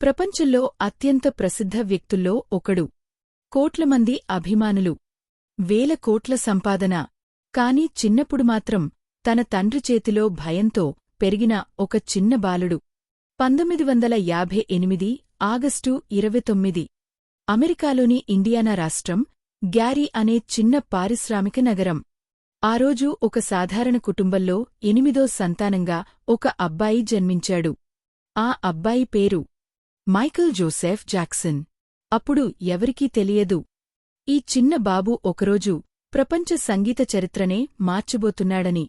ప్రపంచంలో అత్యంత ప్రసిద్ధ వ్యక్తుల్లో ఒకడు. కోట్లమంది అభిమానులు, వేల కోట్ల సంపాదన. కాని చిన్నప్పుడు మాత్రం తన తండ్రి చేతిలో భయంతో పెరిగిన ఒక చిన్న బాలుడు. 1958 ఆగస్టు 29 అమెరికాలోని ఇండియానా రాష్ట్రం గ్యారీ అనే చిన్న పారిశ్రామిక నగరం. ఆ రోజు ఒక సాధారణ కుటుంబంలో 8దో సంతానంగా ఒక అబ్బాయి జన్మించాడు. ఆ అబ్బాయి పేరు మైకేల్ జోసెఫ్ జాక్సన్. అప్పుడు ఎవరికీ తెలియదు, ఈ చిన్న బాబు ఒకరోజు ప్రపంచ సంగీత చరిత్రనే మార్చబోతున్నాడని.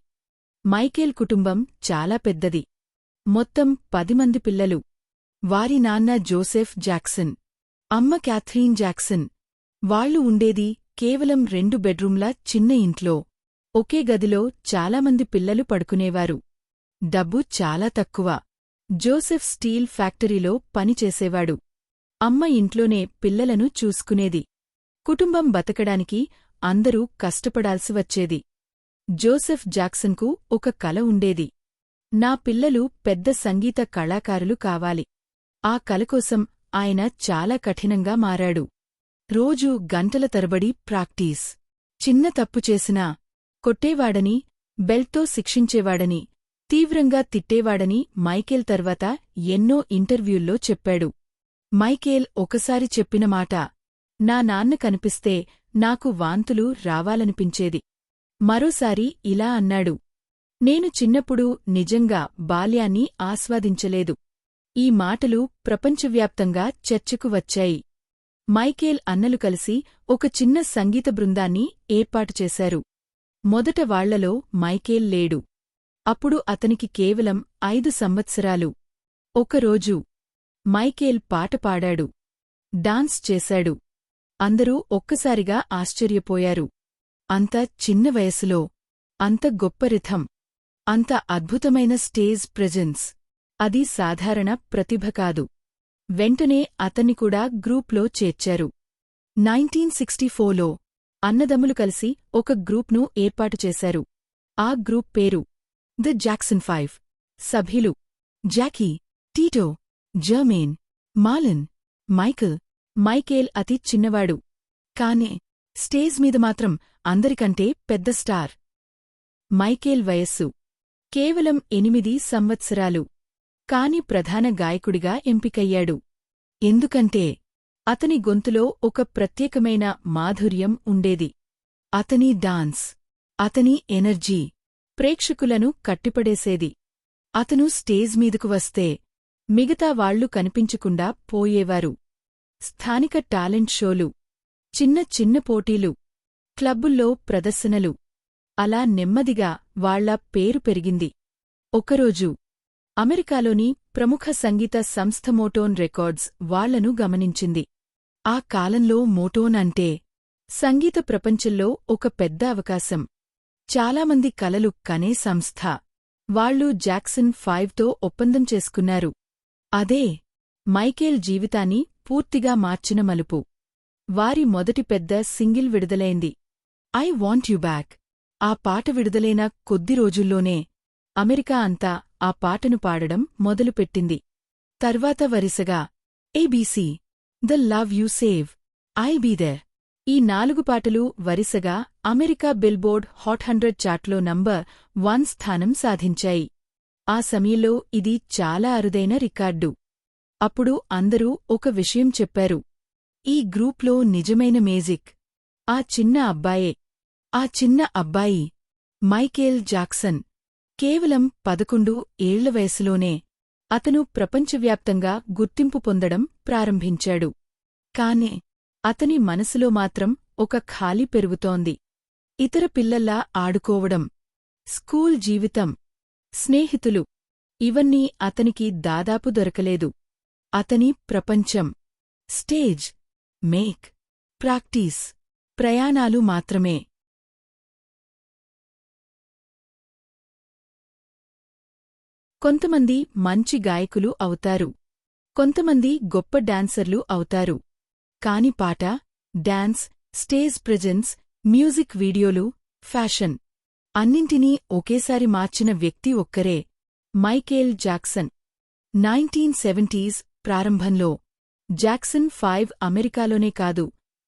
మైకేల్ కుటుంబం చాలా పెద్దది. మొత్తం 10 మంది పిల్లలు. వారి నాన్న జోసెఫ్ జాక్సన్, అమ్మ క్యాథరీన్ జాక్సన్. వాళ్లు ఉండేది కేవలం 2 బెడ్రూంల చిన్న ఇంట్లో. ఒకే గదిలో చాలామంది పిల్లలు పడుకునేవారు. డబ్బు చాలా తక్కువ. జోసెఫ్ స్టీల్ ఫ్యాక్టరీలో పనిచేసేవాడు. అమ్మ ఇంట్లోనే పిల్లలను చూసుకునేది. కుటుంబం బతకడానికి అందరూ కష్టపడాల్సి వచ్చేది. జోసెఫ్ జాక్సన్కు ఒక కల ఉండేది. నా పిల్లలు పెద్ద సంగీత కళాకారులు కావాలి. ఆ కలకోసం ఆయన చాలా కఠినంగా మారాడు. రోజూ గంటల తరబడి ప్రాక్టీస్. చిన్న తప్పు చేసినా కొట్టేవాడని, బెల్ట్తో శిక్షించేవాడని, తీవ్రంగా తిట్టేవాడని మైకేల్ తర్వాత ఎన్నో ఇంటర్వ్యూల్లో చెప్పాడు. మైకేల్ ఒకసారి చెప్పిన మాట, నా నాన్న కనిపిస్తే నాకు వాంతులు రావాలనిపించేది. మరోసారి ఇలా అన్నాడు, నేను చిన్నప్పుడు నిజంగా బాల్యాన్ని ఆస్వాదించలేదు. ఈ మాటలు ప్రపంచవ్యాప్తంగా చర్చకు వచ్చాయి. మైకేల్ అన్నలు కలిసి ఒక చిన్న సంగీత బృందాన్ని ఏర్పాటు చేశారు. మొదట వాళ్లలో మైకేల్ లేడు. అప్పుడు అతనికి కేవలం 5 సంవత్సరాలు. ఒకరోజు మైకేల్ పాట పాడాడు, డాన్స్ చేశాడు. అందరూ ఒక్కసారిగా ఆశ్చర్యపోయారు. అంత చిన్న వయసులో అంత గొప్ప రిథం, అంత అద్భుతమైన స్టేజ్ ప్రెజెన్స్. అది సాధారణ ప్రతిభ కాదు. వెంటనే అతన్ని కూడా గ్రూప్లో చేర్చారు. 1964లో అన్నదమ్ములు కలిసి ఒక గ్రూప్ను ఏర్పాటు చేశారు. ఆ గ్రూప్ పేరు ద జాక్సన్ 5. సభ్యులు జాకీ, టీటో, జర్మేన్, మాలన్, మైకేల్. మైకేల్ అతి చిన్నవాడు, కానే స్టేజ్ మీద మాత్రం అందరికంటే పెద్ద స్టార్. మైకేల్ వయస్సు కేవలం 8 సంవత్సరాలు. కాని ప్రధాన గాయకుడిగా ఎంపికయ్యాడు. ఎందుకంటే అతని గొంతులో ఒక ప్రత్యేకమైన మాధుర్యం ఉండేది. అతని డాన్స్, అతని ఎనర్జీ ప్రేక్షకులను కట్టిపడేసేది. అతను స్టేజ్ మీదకు వస్తే మిగతా వాళ్లు కనిపించకుండా పోయేవారు. స్థానిక టాలెంట్ షోలు, చిన్న చిన్న పోటీలు, క్లబ్బుల్లో ప్రదర్శనలు. అలా నెమ్మదిగా వాళ్ల పేరు పెరిగింది. ఒకరోజు అమెరికాలోని ప్రముఖ సంగీత సంస్థ మోటోన్ రికార్డ్స్ వాళ్లను గమనించింది. ఆ కాలంలో మోటోన్ అంటే సంగీత ప్రపంచంలో ఒక పెద్ద అవకాశం. చాలామంది కలలు కనే సంస్థ. వాళ్లు జాక్సన్ 5తో ఒప్పందం చేసుకున్నారు. అదే మైకేల్ జీవితాన్ని పూర్తిగా మార్చిన మలుపు. వారి మొదటి పెద్ద సింగిల్ విడుదలైంది, ఐ వాంట్ యు బ్యాక్. ఆ పాట విడుదలైన కొద్ది రోజుల్లోనే అమెరికా అంతా ఆ పాటను పాడడం మొదలుపెట్టింది. తర్వాత వరుసగా ABC, the love you save, I'll be there. ఈ 4 పాటలు వరుసగా అమెరికా బిల్బోర్డ్ హాట్ 100 చార్ట్లో నంబర్ 1 స్థానం సాధించాయి. ఆ సమయంలో ఇది చాలా అరుదైన రికార్డు. అప్పుడు అందరూ ఒక విషయం చెప్పారు, ఈ గ్రూప్లో నిజమైన మేజిక్ ఆ చిన్న అబ్బాయే. ఆ చిన్న అబ్బాయి మైకేల్ జాక్సన్. కేవలం 11 ఏళ్ల వయసులోనే అతను ప్రపంచవ్యాప్తంగా గుర్తింపు పొందడం ప్రారంభించాడు. కానే అతని మనసులో మాత్రం ఒక ఖాళీ పెరుగుతోంది. ఇతర పిల్లల్లా ఆడుకోవడం, స్కూల్ జీవితం, స్నేహితులు, ఇవన్నీ అతనికి దాదాపు దొరకలేదు. అతని ప్రపంచం స్టేజ్, మేక్, ప్రాక్టీస్, ప్రయాణాలు మాత్రమే. కొంతమంది మంచి గాయకులు అవుతారు, కొంతమంది గొప్ప డాన్సర్లు అవుతారు. కాని పాట, డాన్స్, స్టేజ్ ప్రెజెన్స్, మ్యూజిక్ వీడియోలు, ఫ్యాషన్ అన్నింటినీ ఒకేసారి మార్చిన వ్యక్తి ఒక్కరే, మైకేల్ జాక్సన్. 1970s ప్రారంభంలో జాక్సన్ 5 అమెరికాలోనే కాదు,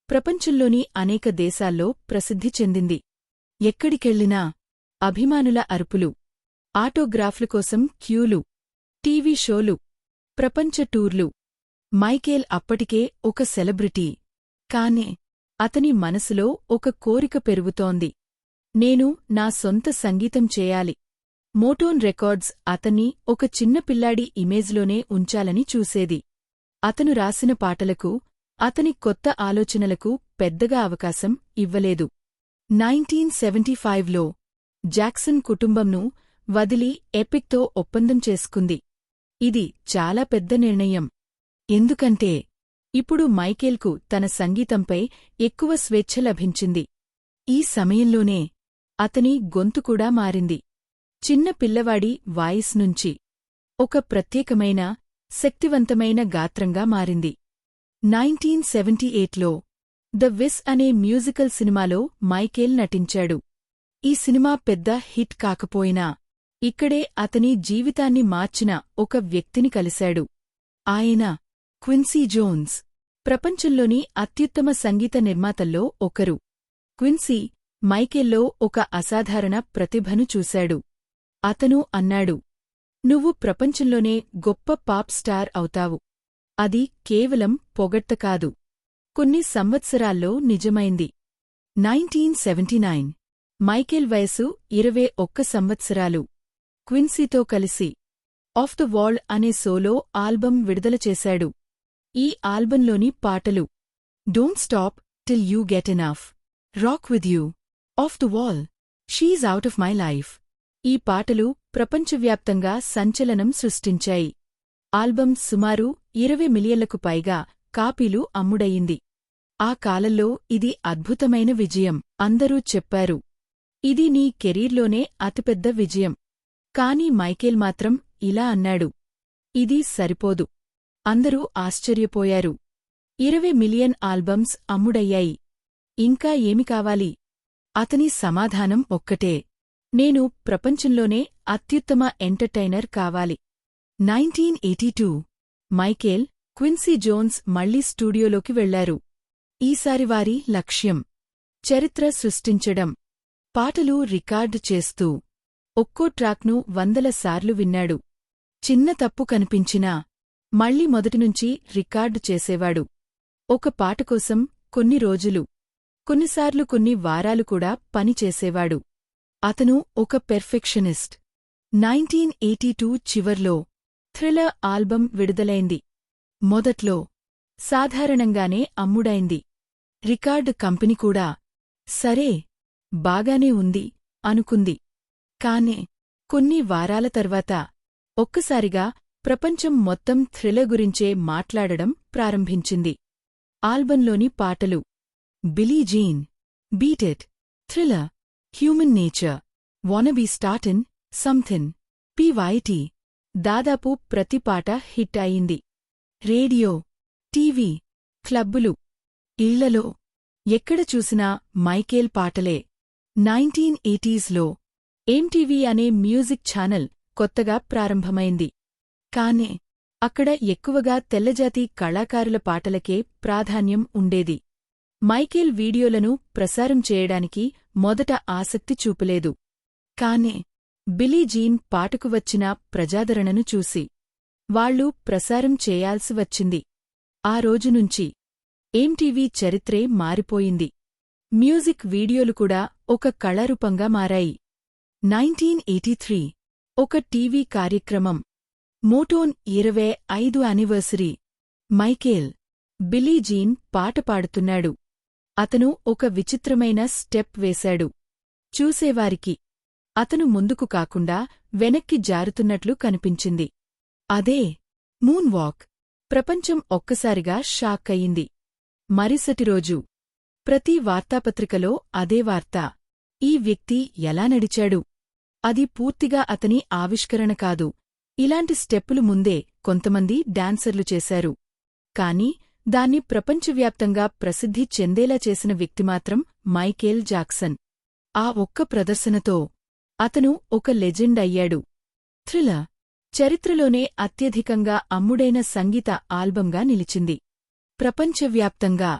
ప్రపంచంలోని అనేక దేశాల్లో ప్రసిద్ధి చెందింది. ఎక్కడికెళ్లినా అభిమానుల అరుపులు, ఆటోగ్రాఫ్ల కోసం క్యూలు, టీవీ షోలు, ప్రపంచ టూర్లు. మైకేల్ అప్పటికే ఒక సెలబ్రిటీ. కానే అతని మనసులో ఒక కోరిక పెరుగుతోంది. నేను నా సొంత సంగీతం చేయాలి. మోటోన్ రికార్డ్స్ అతన్ని ఒక చిన్న పిల్లాడి ఇమేజ్లోనే ఉంచాలని చూసేది. అతను రాసిన పాటలకు, అతని కొత్త ఆలోచనలకు పెద్దగా అవకాశం ఇవ్వలేదు. 1975లో జాక్సన్ కుటుంబంను వదిలి ఎపిక్తో ఒప్పందం చేసుకుంది. ఇది చాలా పెద్ద నిర్ణయం. ఎందుకంటే ఇప్పుడు మైకేల్కు తన సంగీతంపై ఎక్కువ స్వేచ్ఛ లభించింది. ఈ సమయంలోనే అతని గొంతు కూడా మారింది. చిన్న పిల్లవాడి వాయిస్ నుంచి ఒక ప్రత్యేకమైన, శక్తివంతమైన గాత్రంగా మారింది. 1978లో ద విస్ అనే మ్యూజికల్ సినిమాలో మైకేల్ నటించాడు. ఈ సినిమా పెద్ద హిట్ కాకపోయినా ఇక్కడే అతని జీవితాన్ని మార్చిన ఒక వ్యక్తిని కలిశాడు. ఆయన క్విన్సీ జోన్స్, ప్రపంచంలోని అత్యుత్తమ సంగీత నిర్మాతల్లో ఒకరు. క్విన్సీ మైకేల్లో ఒక అసాధారణ ప్రతిభను చూశాడు. అతను అన్నాడు, నువ్వు ప్రపంచంలోనే గొప్ప పాప్ స్టార్ అవుతావు. అది కేవలం పొగడ్త కాదు, కొన్ని సంవత్సరాల్లో నిజమైంది. 1979 మైకేల్ వయసు 21 సంవత్సరాలు. క్విన్సీతో కలిసి ఆఫ్ ద వాల్ అనే సోలో ఆల్బం విడుదల చేశాడు. ఈ ఆల్బంలోని పాటలు don't stop till you get enough, rock with you, of the wall, she's out of my life. ఈ పాటలు ప్రపంచవ్యాప్తంగా సంచలనం సృష్టించాయి. ఆల్బం సుమారు 20 మిలియన్లకు పైగా కాపీలు అమ్ముడయింది. ఆ కాలంలో ఇది అద్భుతమైన విజయం. అందరూ చెప్పారు, ఇది నీ కెరీర్లోనే అతిపెద్ద విజయం. కాని మైకేల్ మాత్రం ఇలా అన్నాడు, ఇది సరిపోదు. అందరూ ఆశ్చర్యపోయారు. 20 మిలియన్ ఆల్బమ్స్ అమ్ముడయ్యాయి. ఇంకా ఏమి కావాలి? అతని సమాధానం ఒక్కటే, నేను ప్రపంచంలోనే అత్యుత్తమ ఎంటర్టైనర్ కావాలి. 1982 మైకేల్, క్విన్సీ జోన్స్ మళ్లీ స్టూడియోలోకి వెళ్లారు. ఈసారి వారి లక్ష్యం చరిత్ర సృష్టించడం. పాటలు రికార్డు చేస్తూ ఒక్కో ట్రాక్ను 100 సార్లు విన్నాడు. చిన్న తప్పు కనిపించినా మళ్లీ మొదటినుంచి రికార్డు చేసేవాడు. ఒక పాట కోసం కొన్ని రోజులు, కొన్నిసార్లు కొన్ని వారాలు కూడా పనిచేసేవాడు. అతను ఒక పెర్ఫెక్షనిస్ట్. 1982 చివర్లో థ్రిల్లర్ ఆల్బం విడుదలైంది. మొదట్లో సాధారణంగానే అమ్ముడైంది. రికార్డ్ కంపెనీ కూడా సరే, బాగానే ఉంది అనుకుంది. కానే కొన్ని వారాల తర్వాత ఒక్కసారిగా ప్రపంచం మొత్తం థ్రిల్లర్ గురించే మాట్లాడడం ప్రారంభించింది. ఆల్బంలోని పాటలు Billie Jean, beat it, thriller, human nature, wanna be starting, something, PYT, దాదాపు ప్రతి పాట హిట్ అయింది. రేడియో, టీవీ, క్లబ్బులు, ఇళ్లలో ఎక్కడ చూసినా మైకేల్ పాటలే. 1980స్లో ఎంటీవీ అనే మ్యూజిక్ ఛానల్ కొత్తగా ప్రారంభమైంది. కానే అక్కడ ఎక్కువగా తెల్లజాతి కళాకారుల పాటలకే ప్రాధాన్యం ఉండేది. మైకేల్ వీడియోలను ప్రసారం చేయడానికి మొదట ఆసక్తి చూపలేదు. కానే బిలీ జీన్ పాటకు వచ్చిన ప్రజాదరణను చూసి వాళ్లు ప్రసారం చేయాల్సి వచ్చింది. ఆ రోజునుంచి ఎంటీవీ చరిత్రే మారిపోయింది. మ్యూజిక్ వీడియోలు కూడా ఒక కళారూపంగా మారాయి. 1983 ఒక టీవీ కార్యక్రమం, మోటోన్ 25 యానివర్సరీ. మైకేల్, బిలీ జీన్ పాట పాడుతున్నాడు. అతను ఒక విచిత్రమైన స్టెప్ వేశాడు. చూసేవారికి అతను ముందుకు కాకుండా వెనక్కి జారుతున్నట్లు కనిపించింది. అదే మూన్ వాక్. ప్రపంచం ఒక్కసారిగా షాక్ అయింది. మరుసటి రోజు ప్రతి వార్తాపత్రికలో అదే వార్త, ఈ వ్యక్తి ఎలా నడిచాడు? అది పూర్తిగా అతని ఆవిష్కరణ కాదు. ఇలాంటి స్టెప్పులు ముందే కొంతమంది డాన్సర్లు చేశారు. కాని దాన్ని ప్రపంచవ్యాప్తంగా ప్రసిద్ధి చెందేలా చేసిన వ్యక్తి మాత్రం మైకేల్ జాక్సన్. ఆ ఒక్క ప్రదర్శనతో అతను ఒక లెజెండ్ అయ్యాడు. థ్రిల్లర్, చరిత్రలోనే అత్యధికంగా అమ్ముడైన సంగీత ఆల్బంగా నిలిచింది. ప్రపంచవ్యాప్తంగా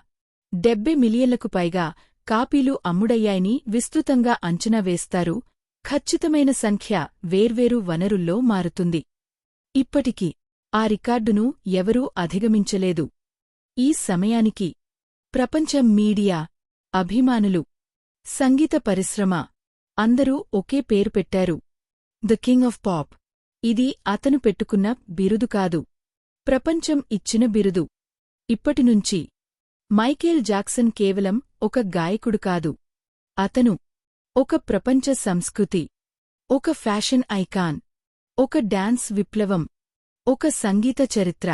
70 మిలియన్లకు పైగా కాపీలు అమ్ముడయ్యాయని విస్తృతంగా అంచనా వేస్తారు. ఖచ్చితమైన సంఖ్య వేర్వేరు వనరుల్లో మారుతుంది. ఇప్పటికీ ఆ రికార్డును ఎవరూ అధిగమించలేదు. ఈ సమయానికి ప్రపంచం మీడియా, అభిమానులు, సంగీత పరిశ్రమ అందరూ ఒకే పేరు పెట్టారు: ద కింగ్ ఆఫ్ పాప్. ఇది అతను పెట్టుకున్న బిరుదు కాదు, ప్రపంచం ఇచ్చిన బిరుదు. ఇప్పటినుంచి మైకేల్ జాక్సన్ కేవలం ఒక గాయకుడు కాదు, అతను ఒక ప్రపంచ సంస్కృతి, ఒక ఫ్యాషన్ ఐకాన్, ఒక డాన్స్ విప్లవం, ఒక సంగీత చరిత్ర.